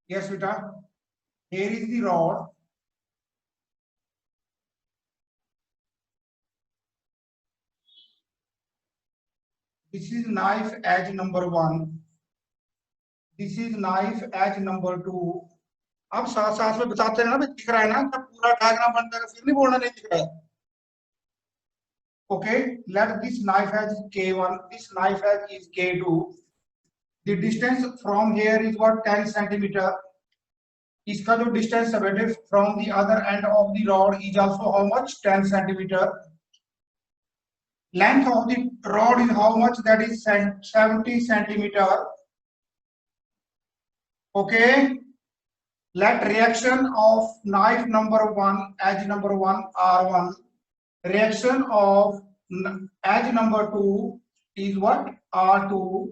Yes, beta. Here is the rod. This is knife edge number 1. This is knife edge number 2. अब साथ साथ में बताते हैं ना, दिख रहा है ना, जब पूरा डायग्राम बनता है फिर नहीं बोलना नहीं दिख रहा है. Okay, let this knife edge K1. This knife edge is K2. The distance from here is what, 10 centimeter. इसका जो distance है from the other end of the rod is also how much, 10 centimeter. Length of the rod is how much, that is 70 centimeter. Okay, let reaction of knife number 1, edge number 1, R1. Reaction of edge number 2 is what, R2.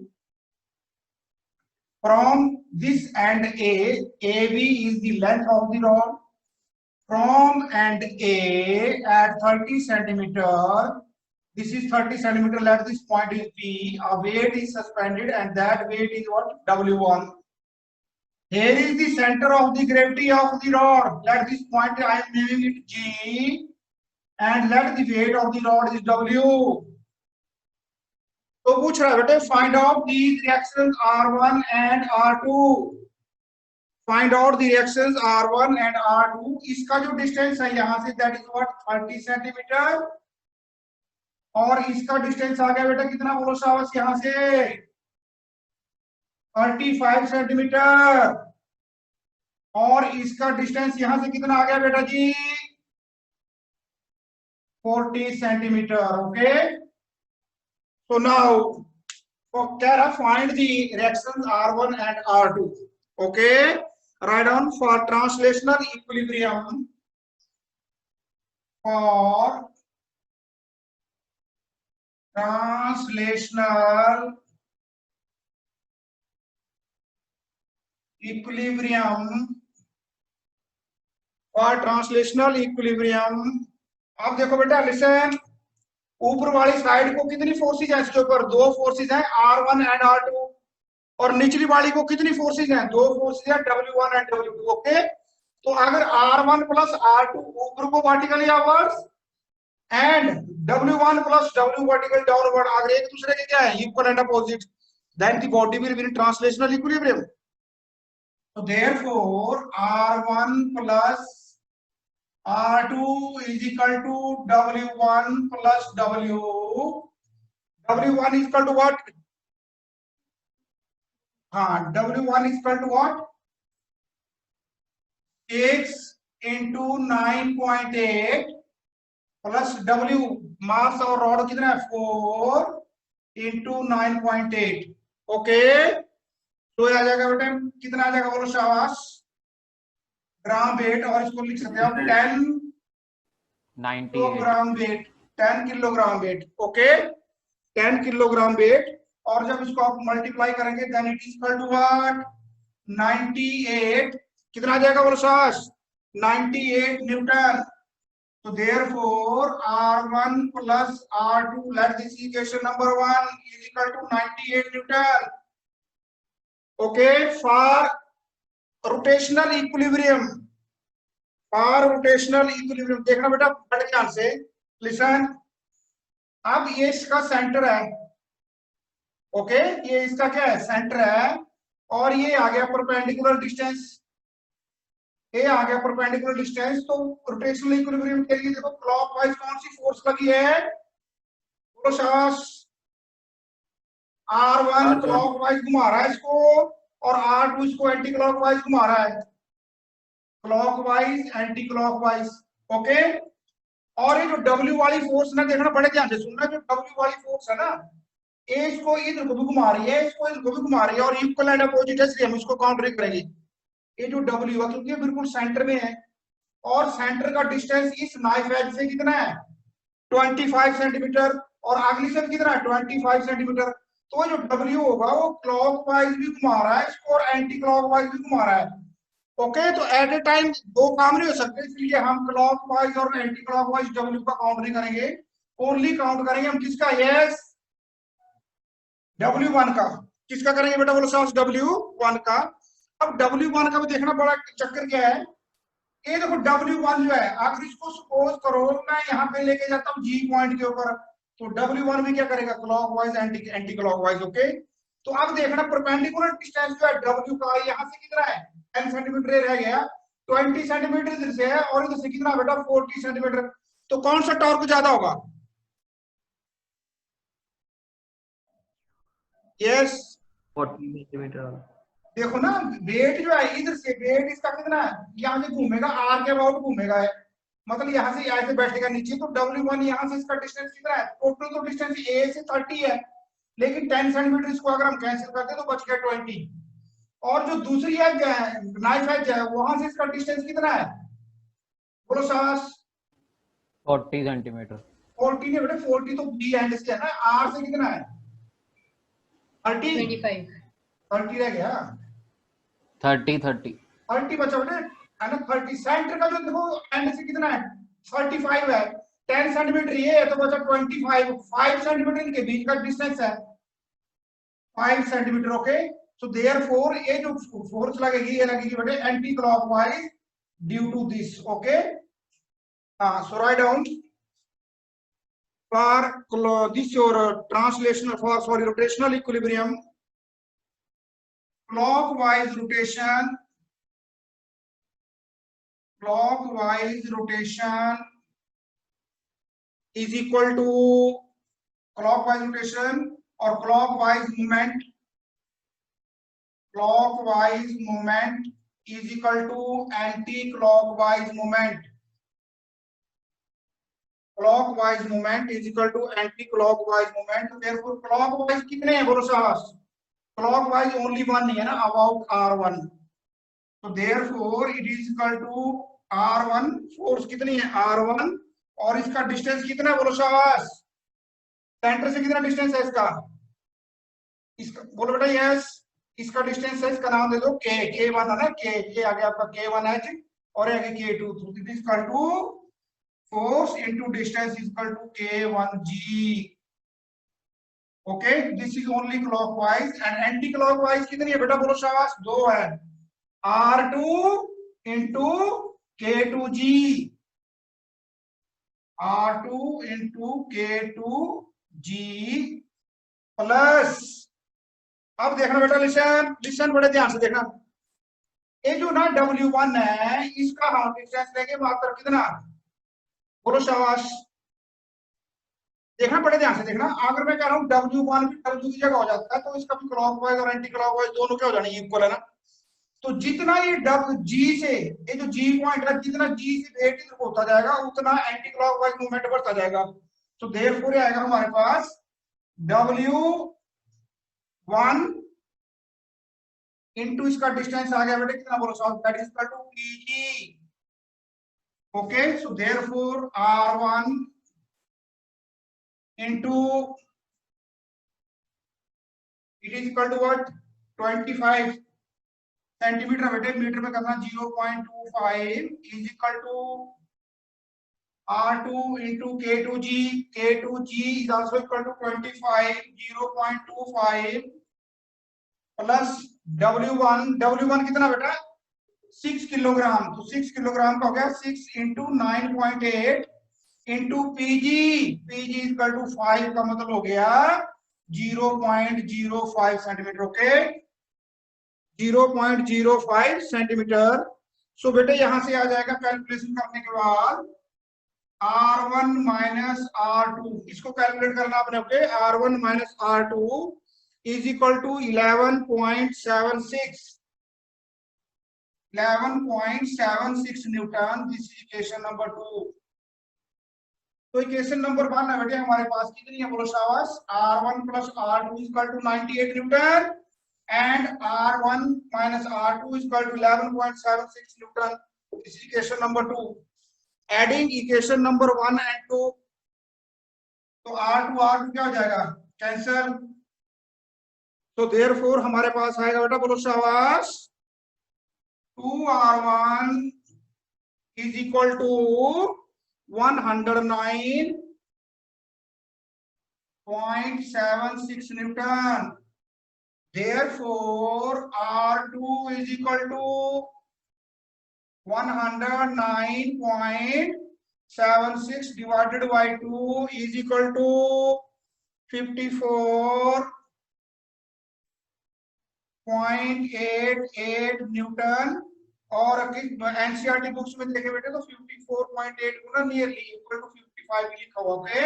From this end A, AB is the length of the rod. From end A at 30 centimeter, this is 30 centimeter, let this point is B, a weight is suspended and that weight is what, W1. Here is the center of the gravity of the rod, let this point I am naming it G, and let the weight of the rod is W. तो पूछ रहा है बेटे, find out the reactions R1 and R2. Find out the reactions R1 and R2. इसका जो distance है यहां से, दैट इज व्हाट, 30 सेंटीमीटर. और इसका डिस्टेंस आ गया बेटा कितना, बोलो शाबाश, यहां से 35 सेंटीमीटर. और इसका डिस्टेंस यहां से कितना आ गया बेटा जी, 40 centimetre. Okay, so now find the reactions R1 and R2. Okay, write down for translational equilibrium. For translational equilibrium. For translational equilibrium. अब देखो बेटा, लिसन. ऊपर वाली साइड को कितनी फोर्सेज है इसके ऊपर, 2 फोर्सेज हैं, R1 एंड R2. और निचली वाली को कितनी फोर्सेज हैं, 2 फोर्सेज हैं, W1 एंड W2. ओके, तो अगर R1 प्लस R2 ऊपर को vertically upwards and W1 plus W vertical downward, अगर एक दूसरे के क्या है, equal and opposite, then the body will be in translational equilibrium. तो therefore R1 plus R2 is equal to W1 plus W. W1 is equal to what? W1 is equal to what? 6 into 9.8 plus W, मास और rod कितना है, 4 into 9.8. Okay, तो आ जाएगा बेटा, कितना आ जाएगा बोलो शाबाश, ग्राम वेट. और इसको लिख सकते हैं 10 kilogram weight, 10 kilogram weight. Okay, 10 kilogram weight. और जब इसको आप मल्टीप्लाई करेंगे then it is equal to what, 98. कितना आ जाएगा बोलो शाबाश, 98 न्यूटन. तो therefore R1 plus R2, let this equation number 1 is equal to 98 newton. Okay, for rotational equilibrium. और रोटेशनल इक्विलिब्रियम देखना बेटा बड़े ध्यान से, लिसन. अब ये इसका सेंटर है. ओके, ये इसका क्या है, सेंटर है. और ये आ गया परपेंडिकुलर डिस्टेंस, ये आ गया परपेंडिकुलर डिस्टेंस. तो रोटेशनल इक्विलिब्रियम के लिए देखो क्लॉकवाइज कौन सी फोर्स लगी है, बोलो शाबाश, R1 क्लॉकवाइज घुमा रहा है इसको, और R2 इसको एंटी क्लॉकवाइज घुमा रहा है, क्लॉकवाइज एंटी क्लॉकवाइज. ओके, और ये जो W वाली फोर्स ना, देखना बड़े ध्यान से सुनना, जो W वाली फोर्स है ना, ये इसको इधर को भी घुमा रही है, इसको इधर को भी घुमा रही है, और इक्वल एंड अपोजिट है, इसलिए हम इसको काउंटर करेंगे. ये जो W है क्योंकि ये बिल्कुल सेंटर में है, और सेंटर का डिस्टेंस इस नाइफ एज से कितना है, 25 सेंटीमीटर, और अगली से कितना है, 25 सेंटीमीटर. तो जो W होगा वो क्लॉकवाइज भी घुमा रहा है इसको, और एंटी क्लॉकवाइज भी घुमा रहा है. ओके, तो एट ए टाइम 2 काम नहीं हो सकते, इसलिए हम क्लॉकवाइज और एंटी क्लॉकवाइज W का काउंट नहीं करेंगे, ओनली काउंट करेंगे हम किसका, यस, W1 का. किसका करेंगे बेटा बोलो साहब, W1 का. अब W1 का भी देखना बड़ा चक्कर क्या है, ये देखो W1 जो है, अगर इसको सपोज करो मैं यहाँ पे लेके जाता हूँ G पॉइंट के ऊपर, तो W1 भी क्या करेगा, क्लॉकवाइज एंटी क्लॉकवाइज। ओके, तो अब देखना परपेंडिकुलर डिस्टेंस जो है W का, यहाँ से कितना है 10 सेंटीमीटर रह गया, 20 सेंटीमीटर इधर से है और इधर से कितना बेटा 40 सेंटीमीटर, तो कौन सा टॉर्क ज्यादा होगा? Yes 40 centimetre. देखो ना, वेट जो है इधर से, वेट इसका कितना है, यहाँ से घूमेगा आर के अबाउट घूमेगा है, मतलब यहाँ से ऐसे बैठेगा नीचे, तो W1 यहाँ से इसका डिस्टेंस कितना है, टोटल तो डिस्टेंस ए से 30 है, लेकिन 10 सेंटीमीटर इसको अगर हम कैंसिल करते हैं तो बच गया 20, और जो दूसरी एज है, नाइफ एज है, वहां से इसका डिस्टेंस कितना है, बोलो सास? 40 सेंटीमीटर। 40 नहीं बेटे, 40 तो बी एंड से है ना, आर से कितना है 30, 30 रह गया, 30 बचा बेटे, है ना 30, सेंटर का जो देखो एंड से कितना है 35 है, 10 सेंटीमीटर ये है तो बचा 25, 5 सेंटीमीटर इनके बीच का डिस्टेंस है 5 सेंटीमीटर। ओके, सो देयरफॉर ये जो फोर्स लगेगी, ये लगेगी बेटे anti clockwise due to this. Okay, हाँ, so write down for this your translational for sorry rotational equilibrium, clockwise rotation is equal to clockwise rotation or clockwise movement is equal to anti-clockwise movement. Clockwise movement is equal to anti-clockwise movement. Therefore clockwise कितने हैं बोलो साहस? Clockwise only one नहीं है ना, about R1. So therefore it is equal to R1. Force कितनी है R1 और इसका डिस्टेंस कितना है बोलो साहस? सेंटर से कितना डिस्टेंस है इसका बोलो बेटा यस, इसका डिस्टेंस है, इसका नाम दे दो K1 है ना, K आ गया आपका K1H और आगे K2, तो this is equal to force into distance is equal to K1G. Okay, this is only clockwise and anti-clockwise कितनी है बेटा बोलो शाबाश? 2 है, R2 into K2G, R2 into K2G plus, अब देखना बेटा लिसन बड़े ध्यान से देखना, ये जो ना W1 है इसका हम डिस्टेंस लेंगे मात्र कितना बोलो शाबाश, देखना बड़े ध्यान से देखना, अगर मैं कह रहा हूँ W1 भी W की जगह हो जाता है तो इसका भी क्लॉकवाइज और एंटी क्लॉकवाइज दोनों क्या हो जाने इक्वल है ना, तो जितना ये G से, ये जो G पॉइंट है, जितना G से वेट इधर होता जाएगा उतना एंटी क्लॉकवाइज मूवमेंट बढ़ता जाएगा, तो देयरफॉर आएगा हमारे पास W1 इनटू इसका डिस्टेंस आ गया बेटे कितना बोलो साहब, that is equal to PG। Okay, so therefore R1 into it is equal to what 25 centimetre बेटे, मीटर में करना 0.25 is equal to R2 into K2G, K2G is also equal to 25, 0.25 plus W1 कितना बेटा 6 किलोग्राम, तो 6 kilogram का हो गया 6 into 9.8 into PG is equal to 5 का मतलब हो गया 0.05 सेंटीमीटर। Okay, 0.05 centimetre. सो बेटे यहां से आ जाएगा कैलकुलेशन करने के बाद R1 माइनस R2, इसको कैलकुलेट करना आपने। Okay, R1 minus R2 is equal to 11.76 newton. This is equation number 2। तो इक्वेशन नंबर 1 है बेटे हमारे पास कितनी है बोलो शाबाश, R1 plus R2 is equal to 98 newton and R1 minus R2 is equal to 11.76 Newton. This is equation number 2. Adding equation number 1 and 2, तो R2 क्या हो जाएगा कैंसल, तो therefore हमारे पास आएगा बेटा बोलो शाबाश 2R1 is equal to 109.76 Newton. therefore R2 is equal to 109.76 divided by 2 is equal to 54.88 Newton. और एनसीईआरटी बुक्स में देखे बेटे तो 54.8 गुना नियरली इक्वल टू 55 लिखा हुआ है,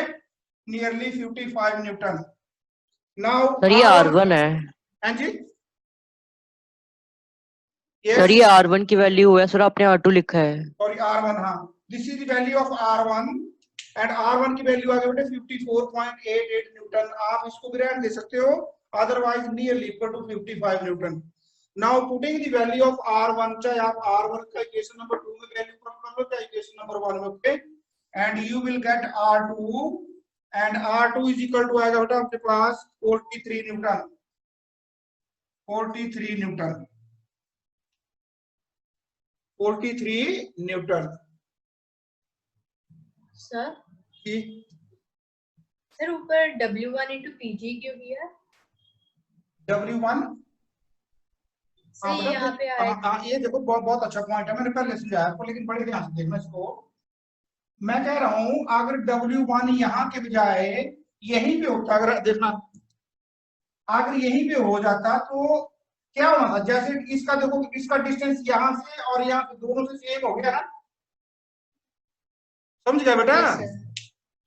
नियरली 55 न्यूटन। नाउ सर ये R1 है। हाँ जी सर ये R1 की वैल्यू है, सर आपने R2 लिखा है। सॉरी R1, हाँ this is the value of R1 and R1 की वैल्यू आ गई बेटे 54.88 न्यूटन। आप इसको भी रहने दे सकते हो, otherwise nearly equal to 55 newton. Now putting the value of R1, चाहे आप R1 का इक्वेशन नंबर 2 में वैल्यू पुट कर लो चाहे इक्वेशन नंबर 1 में, okay, and you will get R2 and R2 is equal to आएगा बेटा आपके पास 43 newton, 43 newton, 43 newton. Sir ji sir ऊपर W1 into PG क्यों किया? W1 सही यहाँ पे आएगा। ये देखो बहुत बहुत अच्छा पॉइंट है, मैंने पहले समझाया आपको, लेकिन बड़े ध्यान से देखना इसको। मैं कह रहा हूं अगर W1 यहाँ के बजाय यहीं पे होता, अगर देखना अगर यहीं पे हो जाता तो क्या होना था, जैसे इसका देखो इसका डिस्टेंस यहाँ से और यहाँ पे दोनों से सेम हो गया ना, समझ गया बेटा? Yes, sir.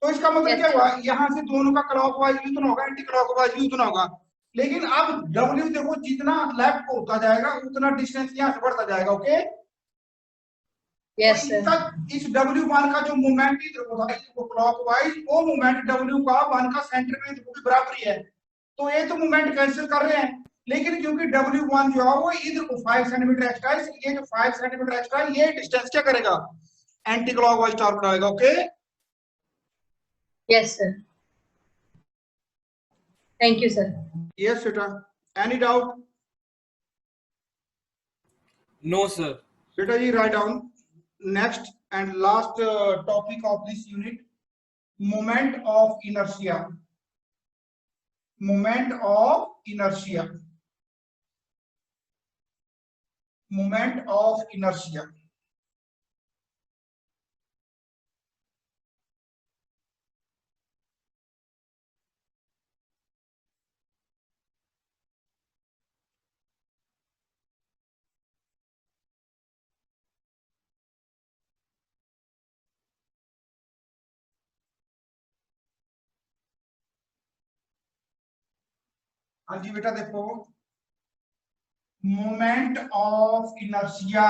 तो इसका मतलब Yes, क्या sir. हुआ, यहाँ से दोनों का क्लॉकवाइज भी उतना होगा, एंटी क्लॉकवाइज भी उतना होगा। लेकिन अब W देखो जितना लेफ्ट को होता जाएगा उतना डिस्टेंस यहाँ से बढ़ता जाएगा, ओके? Yes, तो sir. इस W1 का जो मोमेंट इधर को था क्लॉकवाइज, वो मोमेंट W का 1 का सेंटर में इधर को भी बराबर ही है, तो ये तो मोमेंट कैंसिल कर रहे हैं। लेकिन क्योंकि W1 जो है वो इधर को 5 सेंटीमीटर एक्स्ट्रा है, ये जो 5 सेंटीमीटर एक्स्ट्रा है ये डिस्टेंस क्या करेगा, एंटी क्लॉकवाइज टॉर्क बनाएगा, okay? Yes, sir. Thank you, sir. Yes, Beta. Any doubt? No, sir. Beta ji, write down next and last topic of this unit, moment of inertia. Moment of inertia. Moment of inertia. हाँ जी बेटा देखो, moment of inertia,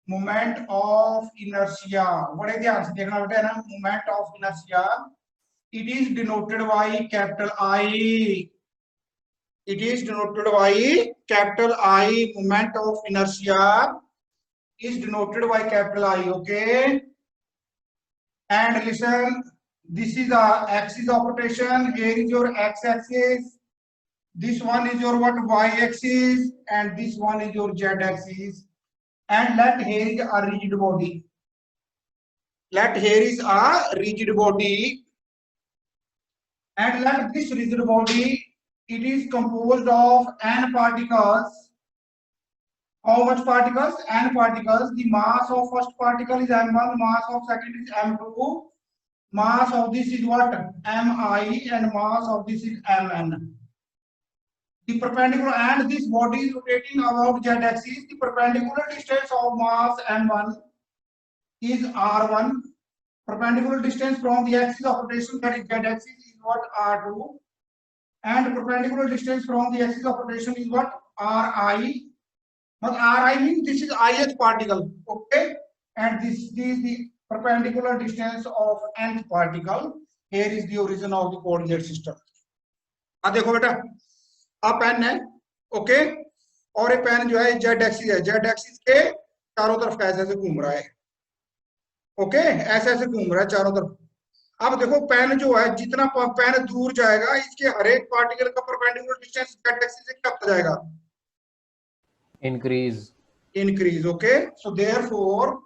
moment of inertia बड़े ध्यान से देखना बेटा है ना। Moment of inertia it is denoted by capital I, it is denoted by capital I. Moment of inertia is denoted by capital I, okay? And listen, this is the axis of rotation. Here is your x-axis, this one is your what, y-axis, and this one is your z-axis. And let here is a rigid body, let here is a rigid body, and let this rigid body, it is composed of n particles. How much particles? N particles. The mass of first particle is m1, mass of second is m2, mass of this is what, mi, and mass of this is mn. The perpendicular, and this body is rotating about z axis. The perpendicular distance of mass m1 is r1. Perpendicular distance from the axis of rotation, that is z axis, is what, r2. And perpendicular distance from the axis of rotation is what, ri. But ri means this is ith particle, okay? And this is the perpendicular distance of nth particle. Here is the origin of the coordinate system. अब देखो बेटा, अब pen है, okay, और ये pen जो है Z axis है, जेड एक्सिस के चारों तरफ ऐसे ऐसे घूम रहा है, ओके, ऐसे ऐसे घूम रहा है चारों तरफ। अब देखो पेन जो है जितना पेन दूर जाएगा इसके हर एक पार्टिकल का परपेंडिकुलर डिस्टेंस जेड एक्सिस से क्या होता जाएगा, इंक्रीज, ओके। सो देयरफॉर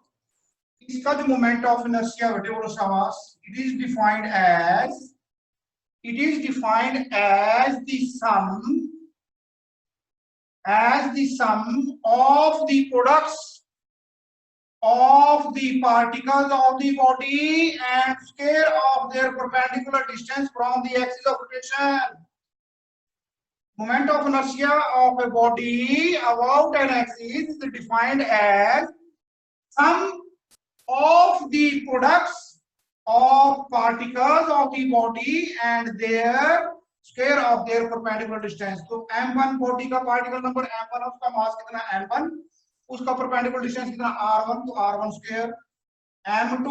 इसका जो मोमेंट ऑफ इनर्शिया बेटे वो शाबाश, it is defined as it is defined as the sum of the products of the particles of the body and square of their perpendicular distance from the axis of rotation. Moment of inertia of a body about an axis is defined as sum of the products of particles of the body and their square of their perpendicular distance. तो m1 body का particle number m1, उसका मास कितना m1, उसका perpendicular distance कितना r1, तो r1 square m2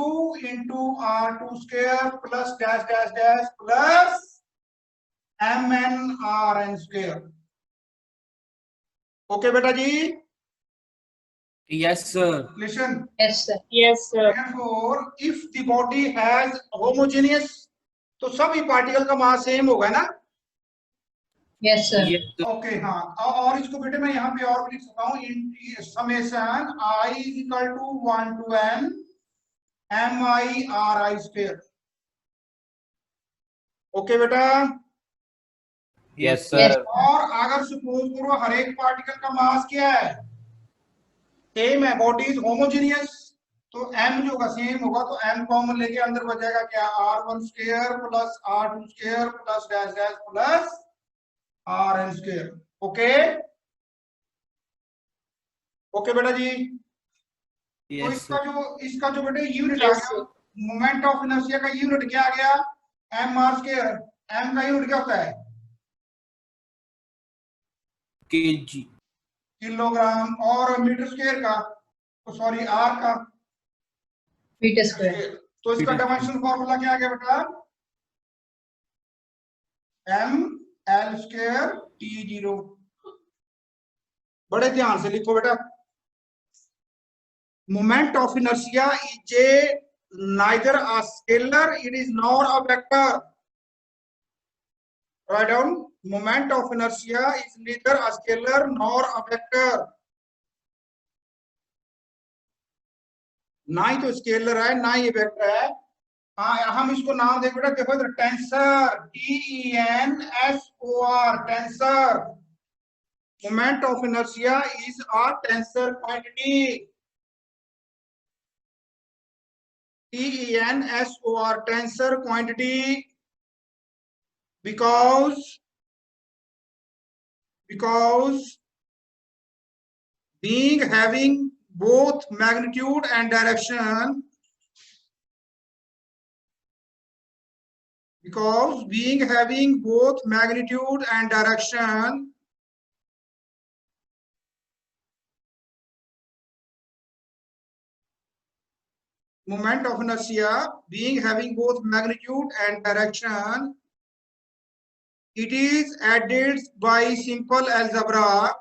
into r2 square plus dash dash dash plus mn rn square. Okay बेटा जी? Yes, sir. Listen. Yes, sir. Yes, sir. Therefore, if the body has homogeneous, तो सभी particle का mass same होगा ना? Yes, sir. Yes, sir. Okay हाँ. और इसको बेटे मैं यहाँ पे और भी लिख सकता हूँ, summation I is equal to 1 to n mi ri square. Okay बेटा? Yes, Yes. sir. और अगर सपोज करो हर एक पार्टिकल का मास क्या है, सेम है, बॉडी इज होमोजेनियस, तो m जो होगा सेम होगा, तो m कॉमन लेके अंदर बचेगा क्या, r1 square plus r2 square plus dash dash plus rn square. Okay okay बेटा जी? तो Yes, sir. इसका जो बेटे यूनिट आ Yes, गया, sir. मोमेंट ऑफ इनर्शिया का यूनिट क्या आ गया, mr स्क्वायर. m का यूनिट क्या होता है, kg. किलोग्राम, और मीटर स्क्वायर का, सॉरी आर का Meter square. तो इसका मीटर डायमेंशन फॉर्मूला क्या आ गया बेटा, m l स्क्वायर t0. बड़े ध्यान से लिखो बेटा. Moment of inertia is a neither a scalar, it is nor a vector. Write down, moment of inertia is neither a scalar nor a vector. ना ही तो स्केलर है ना ही वेक्टर है. हाँ, हम इसको नाम देख बेटा, देखो इधर tensor, TENSOR, tensor. Moment of inertia is a tensor quantity. TENSOR, tensor quantity, because being having both magnitude and direction, because being having both magnitude and direction, moment of inertia being having both magnitude and direction, it is added by simple algebra,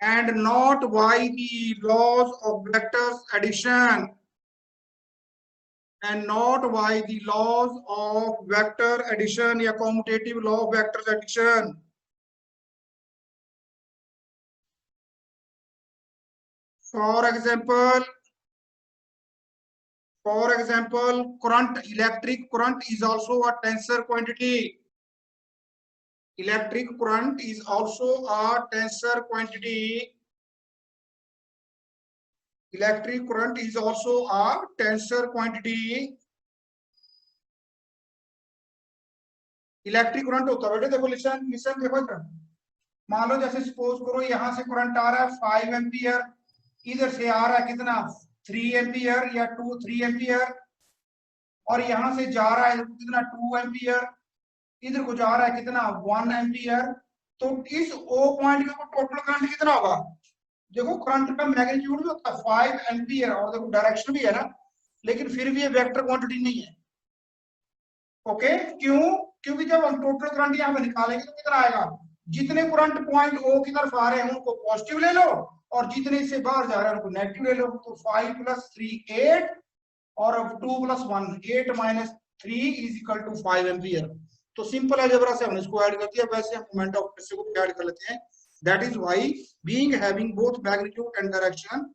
and not by the laws of vectors addition, and not by the laws of vector addition या commutative law of vectors addition. For example, current, electric current is also a tensor quantity. Electric current is also a tensor quantity. Electric current is also a tensor quantity. Electric current होता है बेटे, देखो listen देखो इधर. मान लो जैसे suppose करो यहाँ से करंट आ रहा है 5 एम्पियर, इधर से आ रहा है कितना 3 एम्पियर या 3 एम्पियर, और यहाँ से जा रहा है कितना 2 एम्पियर, इधर को जा रहा है कितना 1 एम्पियर. तो इस ओ पॉइंट का टोटल करंट कितना होगा, देखो करंट का मैग्नीट्यूड भी होता है 5 एम्पियर, और देखो डायरेक्शन भी है ना, लेकिन फिर भी ये वेक्टर क्वांटिटी नहीं है. ओके, क्यों, क्योंकि जब हम टोटल करंट यहाँ पे निकालेंगे तो कितना आएगा, जितने करंट पॉइंट ओ की तरफ आ रहे हैं उनको पॉजिटिव ले लो, और जितने से बाहर जा रहे हैं उनको नेगेटिव ले लो. तो 5 + 3 8, और 2 + 1 8 - 3 = 5 एम्पियर. तो सिंपल अलजेब्रा से हमने इसको ऐड कर दिया, वैसे हम मोमेंट ऑफ इनर्शिया को ऐड कर लेते हैं. That is why being having both magnitude and direction,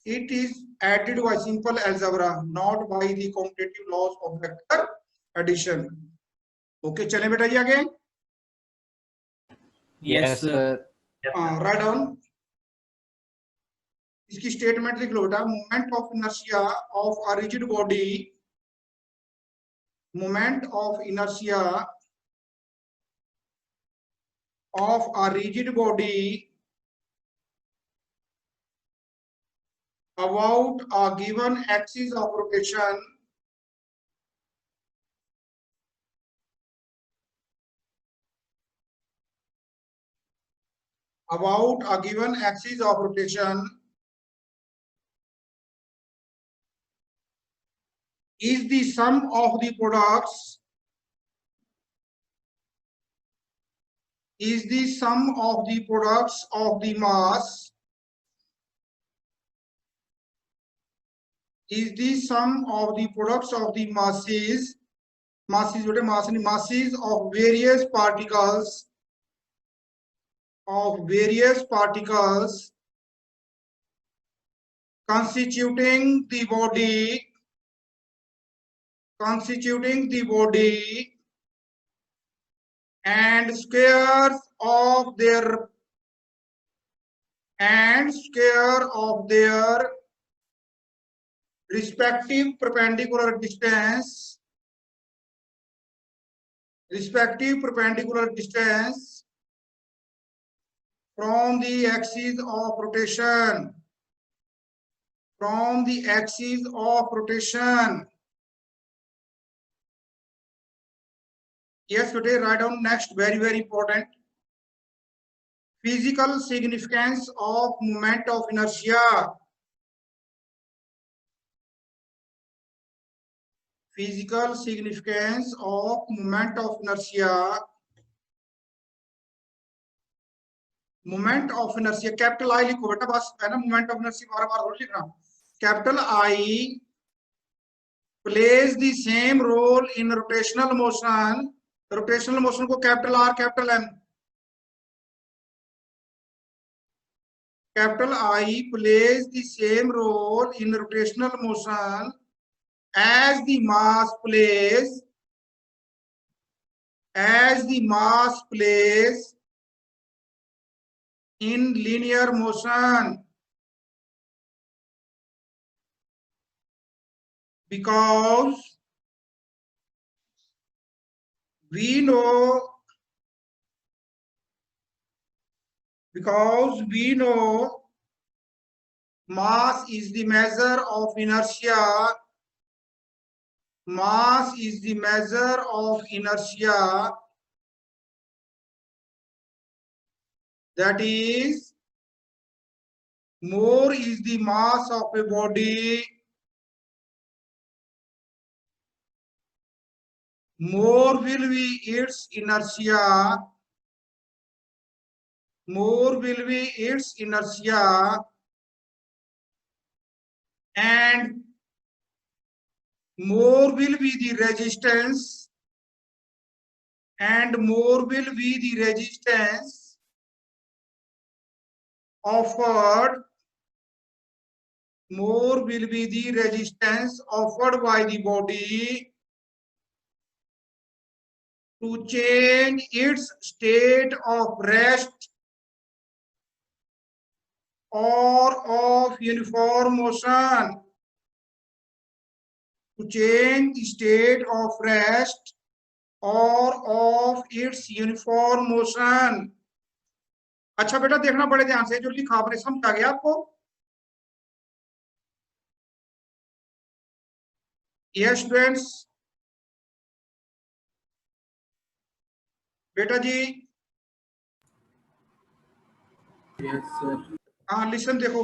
It is added by simple algebra, not by the commutative laws of vector addition. Okay, चलें बेटा जी आगे. Yes, sir. Write down. इसकी statement लिख लो बेटा. Moment of inertia of a rigid body, moment of inertia of a rigid body about a given axis of rotation is the sum of the products of the mass masses of various particles constituting the body and squares of their respective perpendicular distance from the axis of rotation. Yes, today write down next, very very important. Physical significance of moment of inertia. Physical significance of moment of inertia. Moment of inertia, capital I लिखो बेटा बस, है ना. Moment of inertia बार बार थोड़ी लिखना. Capital I plays the same role in rotational motion. Rotational motion को capital R, capital M. Capital I plays the same role in rotational motion as the mass plays in linear motion, because we know mass is the measure of inertia. That is, more is the mass of a body, more will be its inertia, and more will be the resistance, offered by the body to change its state of rest or of uniform motion. To change the state of rest or of its uniform motion. अच्छा बेटा देखना बड़े ध्यान से, जो लिखा आपने समझ आ गया आपको? Yes students. बेटा जी. Yes, sir. हाँ लिसन देखो,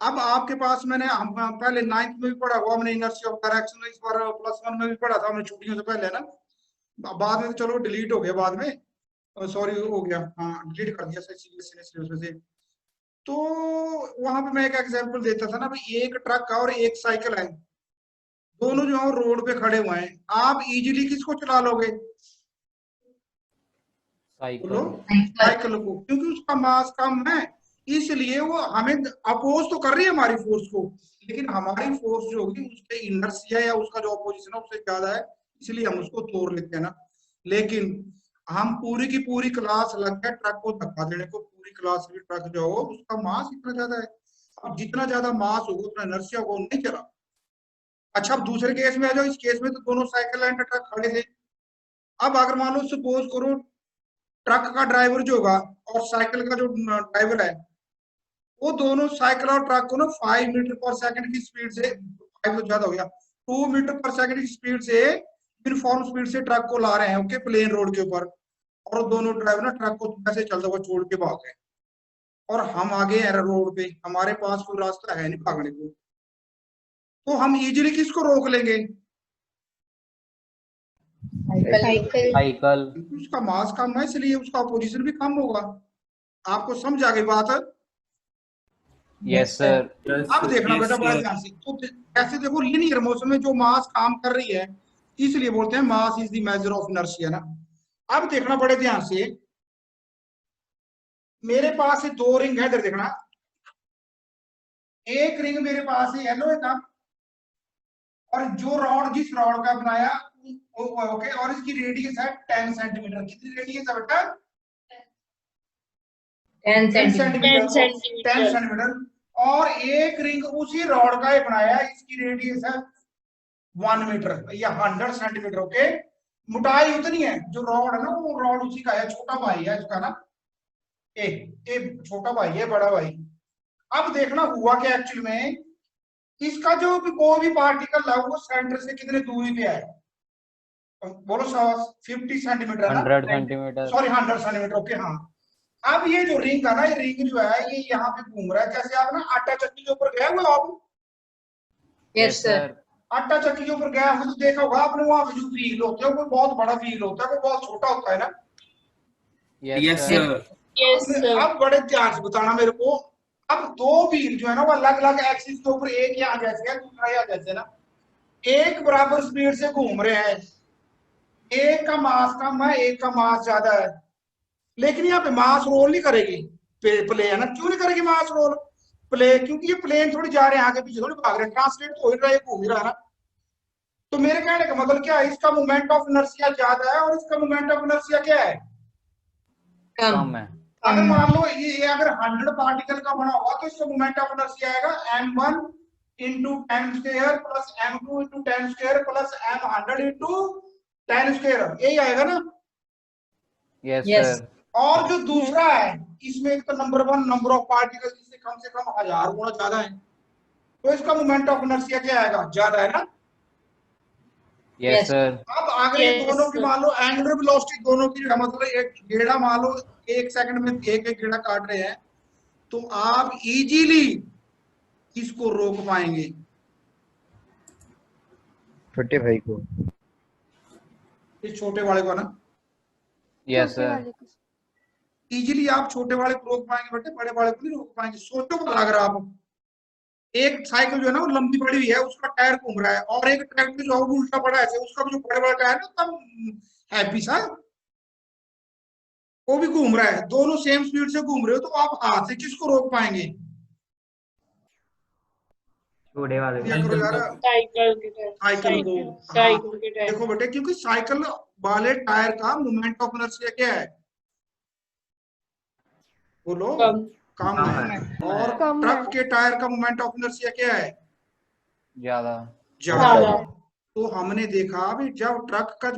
अब आपके पास मैंने हम पहले 9th में भी पढ़ा हुआ, हमने इनर्शिया ऑफ डायरेक्शन इस बार +1 में भी पढ़ा था, हमने छुट्टियों से पहले ना. बाद में चलो डिलीट हो गया, बाद में सॉरी हो गया, हाँ डिलीट कर दिया सिलेबस से. तो वहां पे मैं एक एग्जांपल देता था ना भाई, एक ट्रक और एक साइकिल है, दोनों जो है रोड पे खड़े हुए हैं. आप इजीली किसको चला लोगे? Cycle. साइकिल को, क्योंकि उसका मास कम है. इसलिए वो हमें अपोज तो कर रही है हमारी फोर्स को, लेकिन हमारी फोर्स जो होगी उसके इनर्शिया या उसका जो अपोजिशन है उससे ज्यादा है, इसलिए हम उसको तोड़ लेते हैं ना। लेकिन हम पूरी की पूरी क्लास लग गया ट्रक को धक्का देने को, पूरी क्लास की ट्रक जो हो उसका मास इतना ज्यादा है, अब जितना ज्यादा मास होगा उतना इनर्शिया होगा, नहीं चला। अच्छा अब दूसरे केस में आ जाओ, इस केस में तो दोनों साइकिल एंड ट्रक खड़े थे। अब अगर मान लो सपोज करो ट्रक का ड्राइवर जो होगा और साइकिल का जो ड्राइवर है, वो दोनों साइकिल और ट्रक को ना 5 मीटर पर सेकंड की स्पीड से, 5 तो ज्यादा हो गया, 2 मीटर पर सेकंड की स्पीड से यूनिफॉर्म स्पीड से ट्रक को ला रहे हैं, ओके, प्लेन रोड के ऊपर, और दोनों ड्राइवर ना ट्रक को ऐसे चलता हुआ छोड़ के भाग गए, और हम आगे हैं रोड पे, हमारे पास कोई रास्ता है नहीं भागने को, तो हम इजीली किसको रोक लेंगे? साइकिल। साइकिल। उसका मास कम है इसलिए उसका पोजीशन भी कम होगा। आपको समझ आ गई बात? Yes sir. अब देखना बेटा बड़ा ध्यान से, तो ऐसे देखो लीनियर मोशन में जो मास काम कर रही है, इसलिए बोलते हैं mass is the measure of inertia ना। अब देखना बड़े ध्यान से, मेरे पास दो रिंग है, इधर देखना, एक रिंग मेरे पास है येलो का, और जो रॉड जिस रॉड का बनाया ओके, और इसकी रेडियस है 10 सेंटीमीटर। कितनी रेडियस है बेटा? 10 10 सेंटीमीटर। Centimetre, 10 centimetre. और एक रिंग उसी रॉड का ही बनाया, इसकी रेडियस है 1 मीटर या 100 सेंटीमीटर, ओके। मोटाई उतनी है, जो रॉड है ना वो रॉड उसी का है, छोटा भाई है इसका ना, एक छोटा भाई है, बड़ा भाई। अब देखना हुआ क्या एक्चुअल में, इसका जो भी कोई भी पार्टिकल है वो सेंटर से कितने दूरी पे है? बोलो 50 सेंटीमीटर है ना, 100 सेंटीमीटर। सॉरी 100 सेंटीमीटर, ओके हाँ। अब ये जो रिंग है ना, ये रिंग जो है ये यहाँ पे घूम रहा है, जैसे आप ना आटा चक्की के ऊपर गए हुए आप, यस सर। आटा चक्की के ऊपर गया हो तो देखा होगा आपने, वहां पे जो व्हील होते हैं कोई बहुत बड़ा व्हील होता है, कोई बहुत छोटा होता है ना। Yes sir. Yes sir. अब बड़े ध्यान से बताना मेरे को, अब दो व्हील जो है ना वो अलग अलग एक्सिस के ऊपर, एक यहाँ जैसे है दूसरा यहाँ जैसे ना, एक बराबर स्पीड से घूम रहे हैं, एक का मास कम है एक का मास ज्यादा है, लेकिन यहाँ पे मास रोल नहीं करेगी, प्ले है ना। क्यों नहीं करेगी मास रोल प्ले? क्योंकि ये प्लेन थोड़ी जा रहे हैं आगे पीछे, थोड़ी भाग रहे हैं, ट्रांसलेट तो हो ही रहा है, घूम ही रहा है ना। तो मेरे कहने का मतलब क्या है, इसका मोमेंट ऑफ इनर्शिया ज्यादा है और इसका मोमेंट ऑफ इनर्शिया क्या है? कम है। अगर मान लो ये अगर 100 पार्टिकल का बना हुआ तो इसका मोमेंट ऑफ इनर्शिया आएगा m1 into 10 square plus m2 into 10 square plus m100 into 10 square, यही आएगा ना। Yes Yes. सर। और जो दूसरा है इसमें एक तो नंबर 1 नंबर ऑफ पार्टिकल से कम 1000 गुना ज्यादा है, तो इसका मोमेंट ऑफ इनर्शिया क्या आएगा? ज्यादा है ना। Yes sir. अब अगर ये दोनों की मान लो एंगुलर वेलोसिटी दोनों की मतलब एक गेड़ा मान लो 1 सेकंड में एक एक गेड़ा काट रहे हैं, तो आप इजीली इसको रोक पाएंगे। छोटे भाई को, इस छोटे वाले को ना यस सर। इजीली आप छोटे वाले को रोक पाएंगे बेटे, बड़े वाले को नहीं रोक पाएंगे। सोचो भला अगर आप, एक साइकिल जो है ना वो लंबी पड़ी हुई है, उसका टायर घूम रहा है, और एक ट्रैक्टर जो है वो उल्टा पड़ा है, उसका भी जो बड़े बड़ा टायर है ना तब हैप्पी सा वो भी घूम रहा है, दोनों सेम स्पीड से घूम रहे हो, तो आप हाथ से किसको रोक पाएंगे? छोटे वाले क्या करो यार, साइकिल के साइकिल को। साइकिल के टायर। देखो बेटे, क्योंकि साइकिल वाले टायर का मोमेंट ऑफ इनर्शिया क्या है? बोलो। कम। कम है। और ट्रक के टायर का मोमेंट ऑफ इनर्शिया क्या है? ज्यादा। ज्यादा। तो हमने देखा भी जब ट्रक का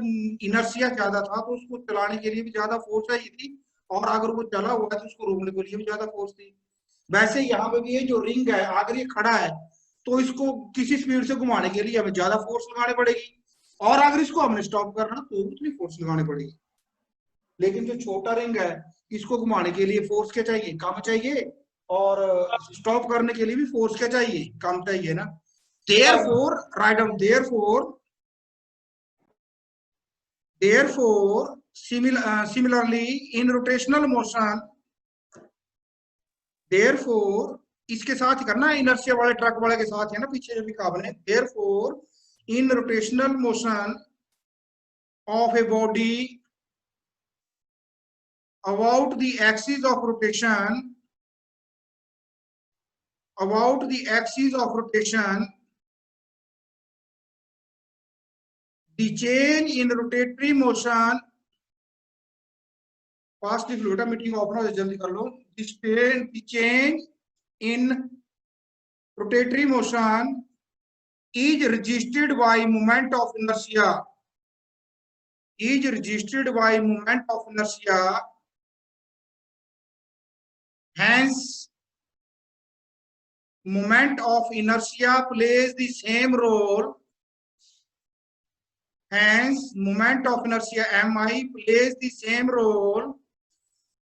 इनर्शिया ज्यादा था तो उसको चलाने के लिए भी ज्यादा फोर्स चाहिए थी, और अगर वो चला हुआ है तो उसको रोकने के लिए भी ज्यादा फोर्स थी। वैसे यहाँ पे भी ये जो रिंग है अगर ये खड़ा है तो इसको किसी स्पीड से घुमाने के लिए हमें ज्यादा फोर्स लगानी पड़ेगी, और अगर इसको हमने स्टॉप करना तो उतनी फोर्स लगानी पड़ेगी। लेकिन जो छोटा रिंग है इसको घुमाने के लिए फोर्स क्या चाहिए? कम चाहिए, और स्टॉप करने के लिए भी फोर्स क्या चाहिए? कम चाहिए ना। Therefore, write down therefore similarly in rotational motion, therefore इसके साथ ही करना है, इनर्शिया वाले ट्रक वाले के साथ है ना, पीछे जो लिखा आपने, therefore in rotational motion of a body about the axis of rotation, about the axis of rotation, the change in rotatory motion, fast लिख लो बेटा, मीटिंग ओपन हो जल्दी कर लो। the change in rotatory motion is registered by moment of inertia, is registered by moment of inertia, hence moment of inertia plays the same role, hence moment of inertia mi plays the same role